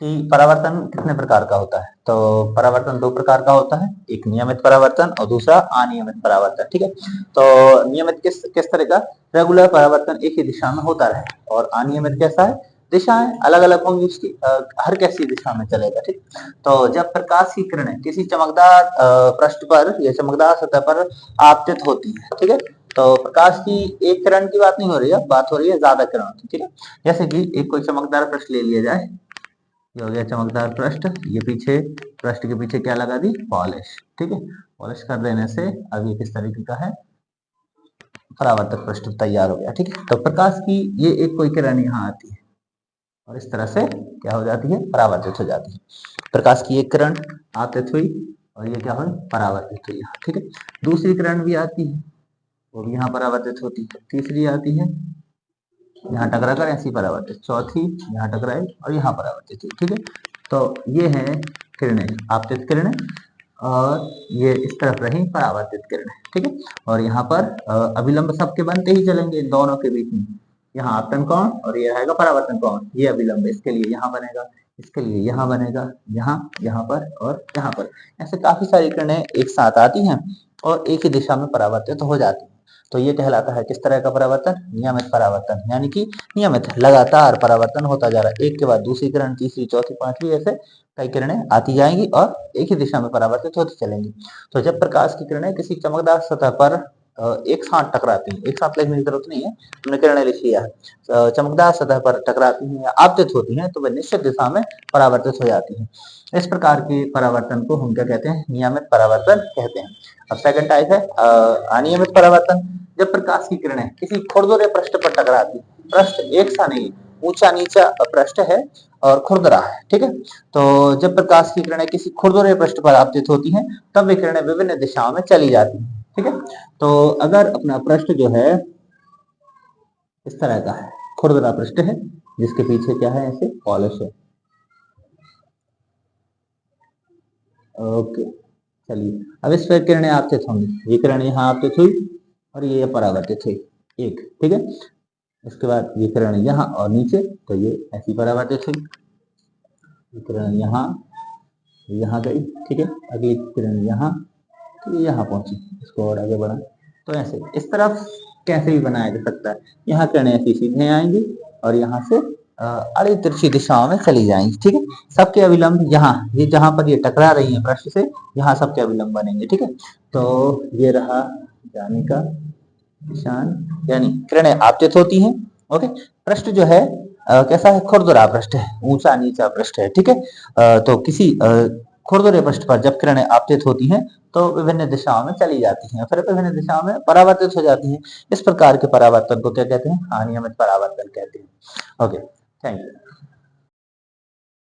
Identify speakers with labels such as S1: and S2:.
S1: कि परावर्तन कितने प्रकार का होता है। तो परावर्तन दो प्रकार का होता है, एक नियमित परावर्तन और दूसरा अनियमित परावर्तन। ठीक है, तो नियमित किस किस तरह का, रेगुलर परावर्तन एक ही दिशा में होता रहे, और अनियमित कैसा है, दिशाएं अलग अलग होंगी उसकी, हर कैसी दिशा में चलेगा। ठीक, तो जब प्रकाश की किरणें किसी चमकदार पृष्ठ पर या चमकदार सतह पर आपतित होती है, ठीक है, तो प्रकाश की एक किरण की बात नहीं हो रही है, बात हो रही है ज्यादा किरणों की। ठीक है, जैसे कि एक कोई चमकदार पृष्ठ ले लिया जाए, ये हो गया चमकदार पृष्ठ, ये पीछे पृष्ठ के पीछे क्या लगा दी, पॉलिश। ठीक है, पॉलिश कर देने से अब ये किस तरीके का है, परावर्तक पृष्ठ तैयार हो गया। ठीक है, तो प्रकाश की ये एक कोई किरण यहाँ आती है और इस तरह से क्या हो जाती है, परावर्तित हो जाती है। प्रकाश की एक किरण आपतित हुई और ये क्या हुई, परावर्तित हुई। ठीक है, दूसरी किरण भी आती है, वो भी यहाँ परावर्तित होती है, तीसरी आती है, यहाँ टकरा कर ऐसी परावर्तित, चौथी यहाँ टकराई और यहाँ परावर्तित हुई। ठीक है, तो ये है किरणें, आपतित किरणें, और ये इस तरफ रही परावर्तित किरणें। ठीक है, और यहाँ पर अभिलंब सबके बनते ही चलेंगे दोनों के बीच में, यहाँ आपतन कोण और ये रहेगा परावर्तन कोण, ये अभिलंब इसके लिए यहाँ बनेगा, इसके लिए यहाँ बनेगा, यहाँ पर और यहाँ पर, ऐसे काफी सारी किरणें एक साथ आती हैं और एक ही दिशा में परावर्तित हो जाती हैं। तो ये कहलाता है किस तरह का परावर्तन, नियमित परावर्तन, यानी कि नियमित लगातार परावर्तन होता जा रहा है, एक के बाद दूसरी किरण, तीसरी, चौथी, पांचवी, ऐसे कई किरणें आती जाएंगी और एक ही दिशा में परावर्तित होती चलेंगी। तो जब प्रकाश की किरणें किसी चमकदार सतह पर एक साथ टकराती हैं, एक साथ लिखने की जरूरत नहीं है, हमने किरणें लिख लिया है, चमकदार सतह पर टकराती हैं या आपतित होती हैं, तो वह निश्चित दिशा में परावर्तित हो जाती हैं। इस प्रकार के परावर्तन को हम क्या कहते हैं, नियमित परावर्तन कहते हैं। अब सेकंड टाइप है अनियमित परावर्तन। जब प्रकाश की किरणें किसी खुरदुरे पृष्ठ पर टकराती, पृष्ठ एक सा नहीं, ऊंचा नीचा पृष्ठ है और खुरदरा है। ठीक है, तो जब प्रकाश की किरणें किसी खुरदुरे पृष्ठ पर आपतित होती हैं, तब वे किरणें विभिन्न दिशाओं में चली जाती हैं। ठीक है, तो अगर अपना पृष्ठ जो है इस तरह का है, खुरदरा पृष्ठ है, जिसके पीछे क्या है, ऐसे पॉलिश है। ओके, चलिए अब इस पर किरणें आपतित होंगी, ये किरण यहाँ आपतित हुई और ये परावर्तित हुई एक। ठीक है, इसके बाद ये किरण यहाँ और नीचे, तो ये ऐसी परावर्तित हुई, ये किरण यहाँ गई। ठीक है, अगली किरण यहाँ, तो ये यहाँ पहुंची, इसको और आगे बढ़ा, तो ऐसे इस तरफ कैसे भी बनाया जा सकता है। यहाँ किरणें ऐसी सीधे आएंगी और यहाँ से आड़ी तिरछी दिशाओं में चली जाएंगी। ठीक है, सबके अविलंब यहाँ, ये जहां पर ये टकरा रही है पृष्ठ से, यहाँ सबके अविलंब बनेंगे। ठीक है, तो ये रहा जाने का निशान, यानी किरणें आपतित होती हैं। ओके, पृष्ठ जो है कैसा है, खुरदुरा पृष्ठ है, ऊंचा नीचा पृष्ठ है। ठीक है, तो किसी खुरदुरे पृष्ठ पर जब किरणें आपतित होती हैं, तो विभिन्न दिशाओं में चली जाती हैं, फिर विभिन्न दिशाओं में परावर्तित हो जाती हैं। इस प्रकार के परावर्तन को क्या कहते हैं, अनियमित परावर्तन कहते हैं। Okay, thank you.